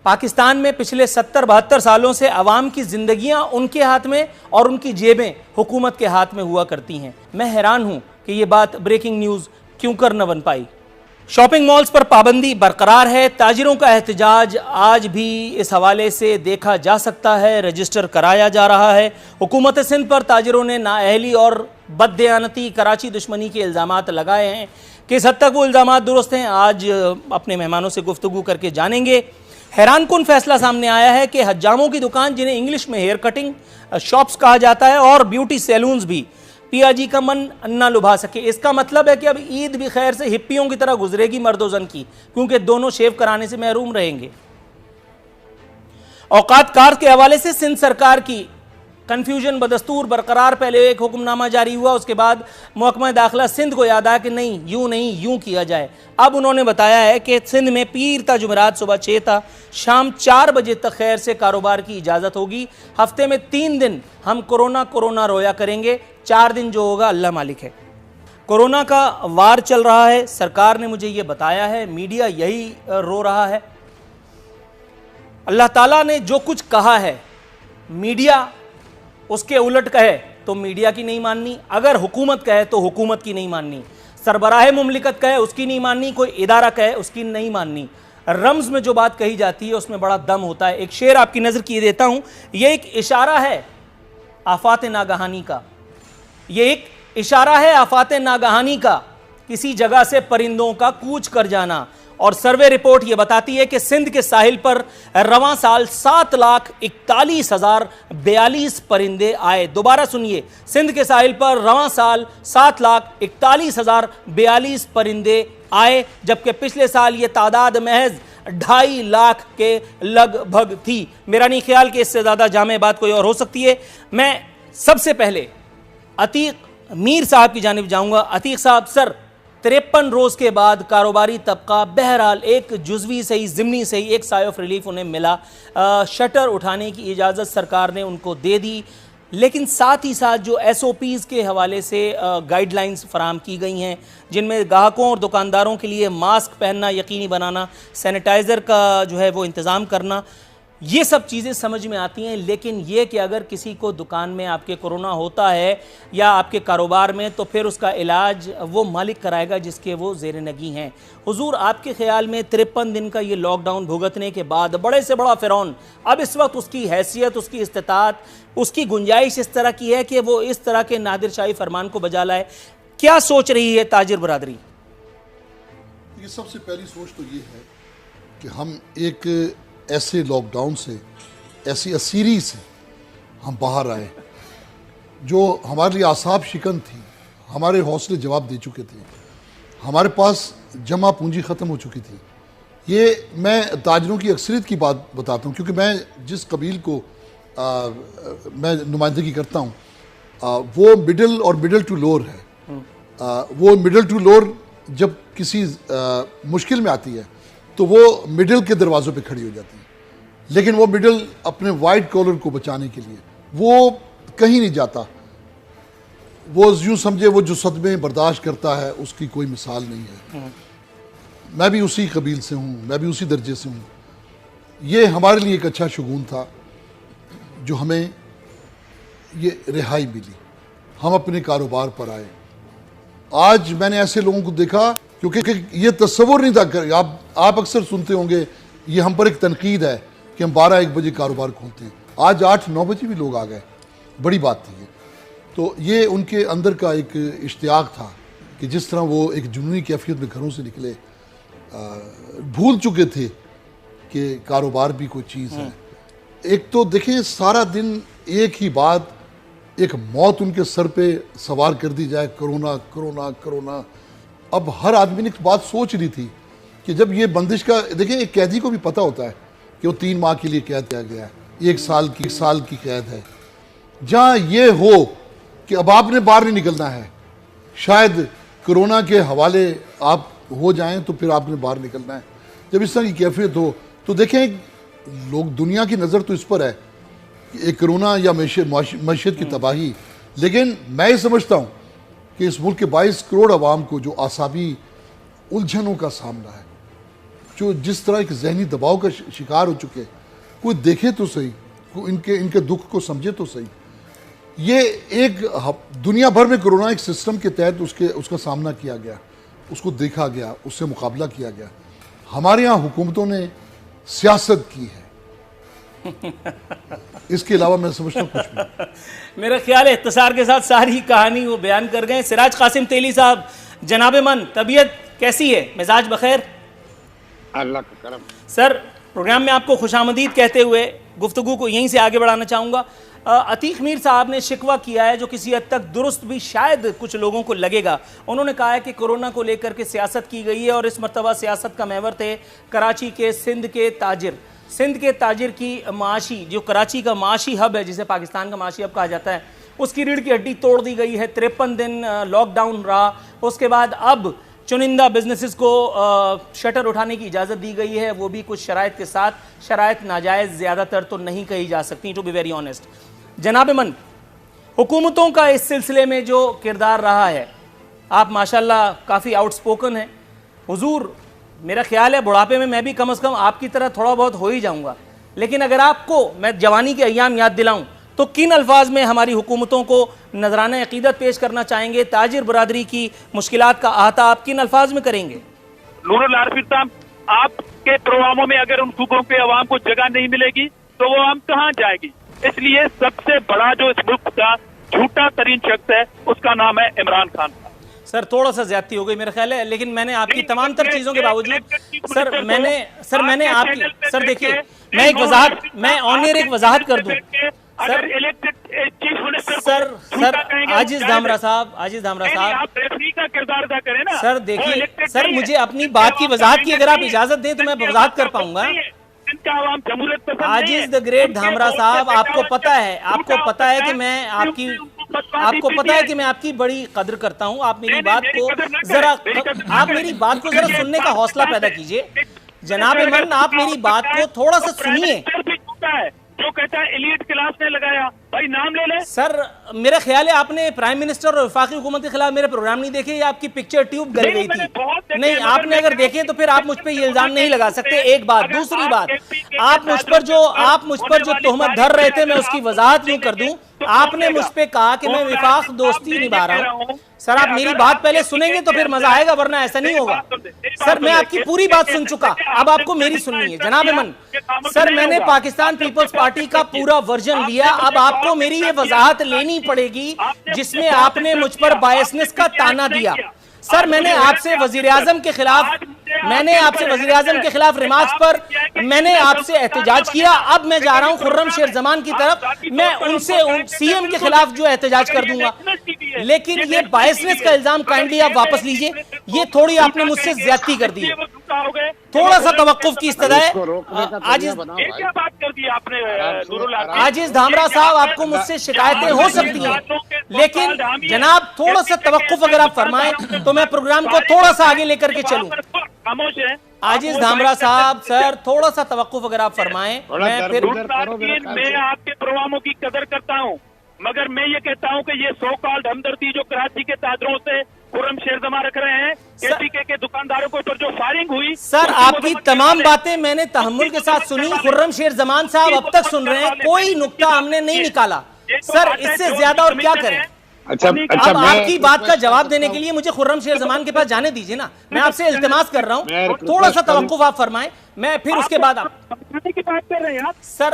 پاکستان میں پچھلے 70-72 سالوں سے عوام کی زندگیاں ان کے ہاتھ میں اور ان کی جیبیں حکومت کے ہاتھ میں ہوا کرتی ہیں۔ میں حیران ہوں کہ یہ بات بریکنگ نیوز کیوں کر نہ بن پائی۔ شاپنگ مالز پر پابندی برقرار ہے، تاجروں کا احتجاج آج بھی اس حوالے سے دیکھا جا سکتا ہے، رجسٹر کرایا جا رہا ہے۔ حکومت سندھ پر تاجروں نے نااہلی اور بددیانتی کراچی دشمنی کے الزامات لگائے ہیں۔ کس حد تک وہ الزامات درست ہیں، آج اپنے مہمانوں سے گفتگو کر کے جانیں گے۔ حیران کن فیصلہ سامنے آیا ہے کہ حجاموں کی دکان، جنہیں انگلش میں ہیئر کٹنگ شاپس کہا جاتا ہے، اور بیوٹی سیلونز بھی پی آئی جی کا من نہ لبھا سکے۔ اس کا مطلب ہے کہ اب عید بھی خیر سے ہپیوں کی طرح گزرے گی مرد و زن کی، کیونکہ دونوں شیو کرانے سے محروم رہیں گے۔ اوقات کار کے حوالے سے سندھ سرکار کی کنفیوژن بدستور برقرار۔ پہلے ایک حکم نامہ جاری ہوا، اس کے بعد محکمہ داخلہ سندھ کو یاد آیا کہ نہیں یوں کیا جائے۔ اب انہوں نے بتایا ہے کہ سندھ میں پیر تا جمعرات صبح 6 تا شام 4 بجے تک خیر سے کاروبار کی اجازت ہوگی۔ ہفتے میں 3 دن ہم کورونا رویا کریں گے، 4 دن جو ہوگا اللہ مالک ہے۔ کورونا کا وار چل رہا ہے، سرکار نے مجھے یہ بتایا ہے، میڈیا یہی رو رہا ہے۔ اللہ تعالیٰ نے جو کچھ کہا ہے، میڈیا اس کے الٹ کہے تو میڈیا کی نہیں ماننی، اگر حکومت کہے تو حکومت کی نہیں ماننی، سربراہ مملکت کہے اس کی نہیں ماننی، کوئی ادارہ کہے اس کی نہیں ماننی۔ رمز میں جو بات کہی جاتی ہے اس میں بڑا دم ہوتا ہے۔ ایک شعر آپ کی نظر کیے دیتا ہوں، یہ ایک اشارہ ہے آفات ناگہانی کا، یہ ایک اشارہ ہے آفات ناگہانی کا، کسی جگہ سے پرندوں کا کوچ کر جانا۔ اور سروے رپورٹ یہ بتاتی ہے کہ سندھ کے ساحل پر رواں سال 7,41,042 پرندے آئے۔ دوبارہ سنیے، سندھ کے ساحل پر رواں سال 7,41,042 پرندے آئے، جبکہ پچھلے سال یہ تعداد محض 2.5 لاکھ کے لگ بھگ تھی۔ میرا نہیں خیال کہ اس سے زیادہ جامع بات کوئی اور ہو سکتی ہے۔ میں سب سے پہلے عتیق میر صاحب کی جانب جاؤں گا۔ عتیق صاحب، سر 53 روز کے بعد کاروباری طبقہ بہرحال ایک جزوی صحیح ضمنی صحیح ایک سائے آف ریلیف انہیں ملا، شٹر اٹھانے کی اجازت سرکار نے ان کو دے دی، لیکن ساتھ ہی ساتھ جو ایس او پیز کے حوالے سے گائیڈ لائنز فراہم کی گئی ہیں، جن میں گاہکوں اور دکانداروں کے لیے ماسک پہننا یقینی بنانا، سینیٹائزر کا جو ہے وہ انتظام کرنا، یہ سب چیزیں سمجھ میں آتی ہیں۔ لیکن یہ کہ اگر کسی کو دکان میں آپ کے کورونا ہوتا ہے یا آپ کے کاروبار میں، تو پھر اس کا علاج وہ مالک کرائے گا جس کے وہ زیر نگیں ہیں۔ حضور، آپ کے خیال میں 53 دن کا یہ لاک ڈاؤن بھگتنے کے بعد بڑے سے بڑا فرعون اب اس وقت اس کی حیثیت، اس کی استطاعت، اس کی گنجائش اس طرح کی ہے کہ وہ اس طرح کے نادر شاہی فرمان کو بجا لائے؟ کیا سوچ رہی ہے تاجر برادری؟ یہ سب سے پہلی سوچ تو یہ ہے کہ ہم ایک ایسے لاک ڈاؤن سے، ایسی اسیری سے ہم باہر آئے جو ہمارے لیے اعصاب شکن تھی، ہمارے حوصلے جواب دے چکے تھے، ہمارے پاس جمع پونجی ختم ہو چکی تھی۔ یہ میں تاجروں کی اکثریت کی بات بتاتا ہوں، کیونکہ میں جس قبیل کو میں نمائندگی کرتا ہوں وہ مڈل اور مڈل ٹو لور ہے۔ وہ مڈل ٹو لور جب کسی مشکل میں آتی ہے تو وہ مڈل کے دروازوں پہ کھڑی ہو جاتی ہے، لیکن وہ مڈل اپنے وائٹ کالر کو بچانے کے لیے وہ کہیں نہیں جاتا۔ وہ یوں سمجھے وہ جو صدمے برداشت کرتا ہے اس کی کوئی مثال نہیں ہے۔ میں بھی اسی قبیل سے ہوں، میں بھی اسی درجے سے ہوں۔ یہ ہمارے لیے ایک اچھا شگون تھا جو ہمیں یہ رہائی ملی، ہم اپنے کاروبار پر آئے۔ آج میں نے ایسے لوگوں کو دیکھا، کیونکہ یہ تصور نہیں تھا کہ آپ اکثر سنتے ہوں گے یہ ہم پر ایک تنقید ہے کہ ہم 12-1 بجے کاروبار کھولتے ہیں، آج 8-9 بجے بھی لوگ آ گئے، بڑی بات تھی یہ۔ تو یہ ان کے اندر کا ایک اشتیاق تھا کہ جس طرح وہ ایک جنونی کیفیت میں گھروں سے نکلے، بھول چکے تھے کہ کاروبار بھی کوئی چیز ہے۔ ایک تو دیکھیں سارا دن ایک ہی بات، ایک موت ان کے سر پہ سوار کر دی جائے، کرونا کرونا کرونا۔ اب ہر آدمی نے ایک بات سوچ لی تھی کہ جب یہ بندش کا، دیکھیں ایک قیدی کو بھی پتہ ہوتا ہے کہ وہ 3 ماہ کے لیے قید کیا گیا ہے، 1 سال کی قید ہے۔ جہاں یہ ہو کہ اب آپ نے باہر نہیں نکلنا ہے، شاید کرونا کے حوالے آپ ہو جائیں تو پھر آپ نے باہر نکلنا ہے، جب اس طرح کی کیفیت ہو تو دیکھیں لوگ، دنیا کی نظر تو اس پر ہے کہ ایک کرونا یا معیشت کی تباہی، لیکن میں یہ سمجھتا ہوں کہ اس ملک کے 22 کروڑ عوام کو جو اعصابی الجھنوں کا سامنا ہے، جو جس طرح ایک ذہنی دباؤ کا شکار ہو چکے، کوئی دیکھے تو صحیح، کوئی ان کے دکھ کو سمجھے تو صحیح. یہ ایک دنیا بھر میں کرونا ایک سسٹم کے تحت اس کا سامنا کیا گیا، اس کو دیکھا گیا، اس سے مقابلہ کیا گیا. ہمارے یہاں حکومتوں نے سیاست کی ہے، اس کے علاوہ میں سمجھتا ہوں کچھ بھی. میرا خیال ہے اختصار کے ساتھ ساری کہانی وہ بیان کر گئے. سراج قاسم تیلی صاحب، جناب من، طبیعت کیسی ہے؟ مزاج بخیر؟ اللہ کا کرم. سر، پروگرام میں آپ کو خوش آمدید کہتے ہوئے گفتگو کو یہیں سے آگے بڑھانا چاہوں گا. عتیق میر صاحب نے شکوہ کیا ہے جو کسی حد تک درست بھی شاید کچھ لوگوں کو لگے گا. انہوں نے کہا ہے کہ کورونا کو لے کر کے سیاست کی گئی ہے اور اس مرتبہ سیاست کا محور تھے کراچی کے سندھ کے تاجر کی معاشی، جو کراچی کا معاشی ہب ہے، جسے پاکستان کا معاشی ہب کہا جاتا ہے، اس کی ریڑھ کی ہڈی توڑ دی گئی ہے. 53 دن لاک ڈاؤن رہا. اس کے بعد اب چنندہ بزنسز کو شٹر اٹھانے کی اجازت دی گئی ہے، وہ بھی کچھ شرائط کے ساتھ. شرائط ناجائز زیادہ تر تو نہیں کہی جا سکتی، ٹو بی ویری آنیسٹ. جناب من، حکومتوں کا اس سلسلے میں جو کردار رہا ہے، آپ ماشاءاللہ کافی آؤٹ سپوکن ہیں. حضور، میرا خیال ہے بڑھاپے میں بھی کم از کم آپ کی طرح تھوڑا بہت ہو ہی جاؤں گا، لیکن اگر آپ کو میں جوانی کے ایام یاد دلاؤں تو کن الفاظ میں ہماری حکومتوں کو نذرانہ عقیدت پیش کرنا چاہیں گے؟ تاجر برادری کی مشکلات کا احاطہ آپ کن الفاظ میں کریں گے؟ نور العارفین صاحب، آپ کے پروگراموں میں اگر ان صوبوں کے عوام کو جگہ نہیں ملے گی تو وہ عوام کہاں جائے گی؟ اس لیے سب سے بڑا جو اس ملک کا جھوٹا ترین شخص ہے اس کا نام ہے عمران خان. سر، تھوڑا سا زیادتی ہو گئی میرا خیال ہے، لیکن میں نے آپ کی تمام تر چیزوں کے باوجود میں نے آپ کی سر دیکھیے، میں آن ایئر ایک وضاحت کر دوں. سر عاجز دھامرا صاحب آپ ریفری کا کردار ادا کریں نا. سر دیکھیے، سر مجھے اپنی بات کی وضاحت کی اگر آپ اجازت دیں تو میں وضاحت کر پاؤں گا. عاجز دا گریٹ دھامرا صاحب، آپ کو پتہ ہے کہ میں آپ کی بڑی قدر کرتا ہوں. آپ میری بات کو ذرا سننے کا حوصلہ پیدا کیجئے. جناب من، آپ میری بات کو تھوڑا سا سنیے. جو کہتا ہے ایلیٹ کلاس نے لگایا، بھائی نام لے لے. سر، میرا خیال ہے آپ نے پرائم منسٹر اور وفاقی حکومت کے خلاف میرے پروگرام نہیں دیکھے، یا آپ کی پکچر ٹیوب گل گئی تھی؟ نہیں، آپ نے اگر دیکھے تو پھر آپ مجھ پہ یہ الزام نہیں لگا سکتے. ایک بات. دوسری بات، آپ مجھ پر جو تہمت دھر رہے تھے، میں اس کی وضاحت یوں کر دوں. آپ نے مجھ پہ کہا کہ میں وفاق دوستی نبھا رہا ہوں. سر، آپ میری بات پہلے سنیں گے تو پھر مزہ آئے گا، ورنہ ایسا نہیں ہوگا. سر، میں آپ کی پوری بات سن چکا، اب آپ کو میری سننی ہے. جناب من، سر میں نے پاکستان پیپلز پارٹی کا پورا ورژن لیا، اب آپ کو میری یہ وضاحت لینی پڑے گی جس میں آپ نے مجھ پر بائسنس کا تانا دیا. سر، میں نے آپ سے وزیراعظم کے خلاف ریمارکس پر میں نے آپ سے احتجاج کیا. اب میں جا رہا ہوں خرم شیر زمان کی طرف، میں ان سے سی ایم کے خلاف جو احتجاج کر دوں گا. لیکن یہ بائسنس کا الزام کائنڈلی آپ واپس لیجئے. یہ تھوڑی آپ نے مجھ سے زیادتی کر دی. تھوڑا سا توقف کی استدعا ہے. عاجز دھامرا صاحب، آپ کو مجھ سے شکایتیں ہو سکتی ہیں، لیکن جناب تھوڑا سا توقف اگر آپ فرمائیں تو میں پروگرام کو تھوڑا سا آگے لے کر کے چلوں. عاجز دھامرا صاحب، سر تھوڑا سا توقف اگر آپ فرمائیں. میں آپ کے پروگراموں کی قدر کرتا ہوں، مگر میں یہ کہتا ہوں کہ یہ سو کالڈ ہمدردی جو کراچی کے تاجروں سے خرم شیر زمان رکھ رہے ہیں، KPK کے دکانداروں کے اوپر جو فائرنگ ہوئی. سر، آپ کی تمام باتیں میں نے تحمل کے ساتھ سنی. خرم شیر زمان صاحب اب تک سن رہے ہیں، کوئی نکتہ ہم نے نہیں نکالا. سر، اس سے زیادہ اور کیا کریں؟ اب آپ کی بات کا جواب دینے کے لیے مجھے خرم شیر زمان کے پاس جانے دیجئے نا. میں آپ سے التماس کر رہا ہوں، تھوڑا سا توقف آپ فرمائیں. میں پھر اس کے بعد سر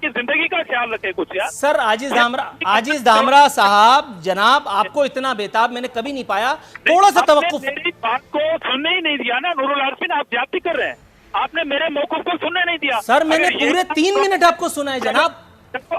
زندگی کا خیال رکھے کچھ یار. سر عاجز دھامرا صاحب، جناب آپ کو اتنا بیتاب میں نے کبھی نہیں پایا. تھوڑا سا توقف. میری بات کو سننے ہی نہیں دیا نا نور العارفین، آپ زیادتی کر رہے ہیں. آپ نے میرے موقف کو سننے نہیں دیا. سر، میں نے پورے 3 منٹ آپ کو سنا ہے جناب.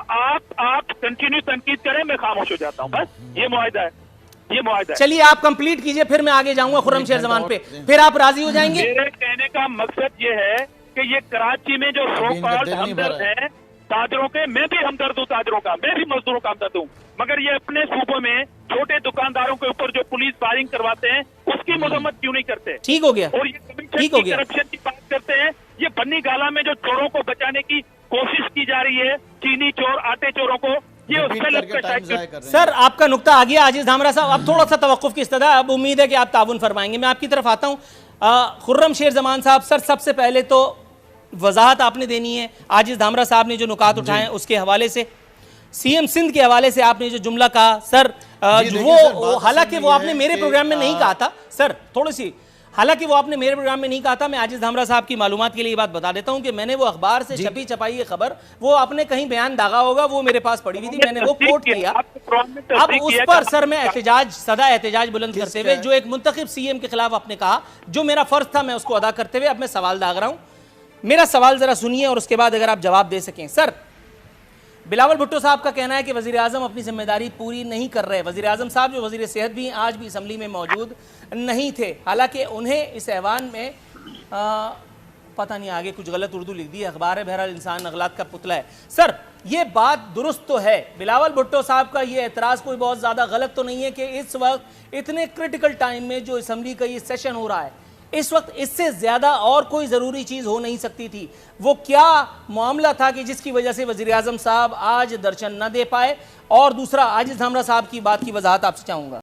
آپ کنٹینیو تنقید کریں، میں خاموش ہو جاتا ہوں. بس یہ معاہدہ ہے. چلیے آپ کمپلیٹ کیجئے، پھر میں آگے جاؤں گا خرم شیر زمان پہ، پھر آپ راضی ہو جائیں گے. میرے کہنے کا مقصد یہ ہے کہ یہ کراچی میں جو سو کالڈ ہمدرد ہیں تاجروں کے، میں بھی ہمدرد ہوں تاجروں کا، میں بھی مزدوروں کا ہمدرد ہوں، مگر یہ اپنے صوبوں میں چھوٹے دکانداروں کے اوپر جو پولیس فائرنگ کرواتے ہیں اس کی مذمت کیوں نہیں کرتے؟ ٹھیک ہو گیا، اور یہ کرپشن کی بات کرتے ہیں. یہ بنی گالا میں جو چوروں کو بچانے کی کوشش کی جا رہی ہے، چینی چور، آٹے چوروں کو، یہ اس سے لگ کر. سر، آپ کا نقطہ آ گیا عاجز دھامرا صاحب. اب تھوڑا سا توقف کی استدعا. اب امید ہے کہ آپ تعاون فرمائیں گے. میں آپ کی طرف آتا ہوں. خرم شیر زمان صاحب، سر سب سے پہلے تو وضاحت آپ نے دینی ہے عاجز دھامرا صاحب نے جو نکات اٹھائے ہیں اس کے حوالے سے، سی ایم سندھ کے حوالے سے آپ نے جو جملہ کہا سر، وہ حالانکہ وہ آپ نے میرے پروگرام میں نہیں کہا تھا سر، تھوڑی سی، حالانکہ وہ آپ نے میرے پروگرام میں نہیں کہا تھا، میں عاجز دھامرا صاحب کی معلومات کے لیے یہ بات بتا دیتا ہوں کہ میں نے وہ اخبار سے چھپی چھپائی یہ خبر، وہ آپ نے کہیں بیان داغا ہوگا، وہ میرے پاس پڑی ہوئی تھی، میں نے وہ کوٹ کیا۔ اب اس پر سر میں احتجاج، صدا احتجاج بلند کرتے ہوئے جو ایک منتخب سی ایم کے خلاف آپ نے کہا، جو میرا فرض تھا میں اس کو ادا کرتے ہوئے اب میں سوال داغ رہا ہوں۔ میرا سوال ذرا سنیے اور اس کے بعد اگر آپ جواب دے سکیں۔ سر، بلاول بھٹو صاحب کا کہنا ہے کہ وزیر اعظم اپنی ذمہ داری پوری نہیں کر رہے، وزیر اعظم صاحب جو وزیر صحت بھی آج بھی اسمبلی میں موجود نہیں تھے، حالانکہ انہیں اس ایوان میں پتہ نہیں آگے کچھ غلط اردو لکھ دی ہے، اخبار ہے، بہرحال انسان اغلاط کا پتلا ہے۔ سر، یہ بات درست تو ہے، بلاول بھٹو صاحب کا یہ اعتراض کوئی بہت زیادہ غلط تو نہیں ہے کہ اس وقت اتنے کرٹیکل ٹائم میں جو اسمبلی کا یہ سیشن ہو رہا ہے، اس وقت اس سے زیادہ اور کوئی ضروری چیز ہو نہیں سکتی تھی۔ وہ کیا معاملہ تھا کہ جس کی وجہ سے وزیر اعظم صاحب آج درشن نہ دے پائے؟ اور دوسرا، عاجز دھامرا صاحب کی بات کی وضاحت آپ سے چاہوں گا۔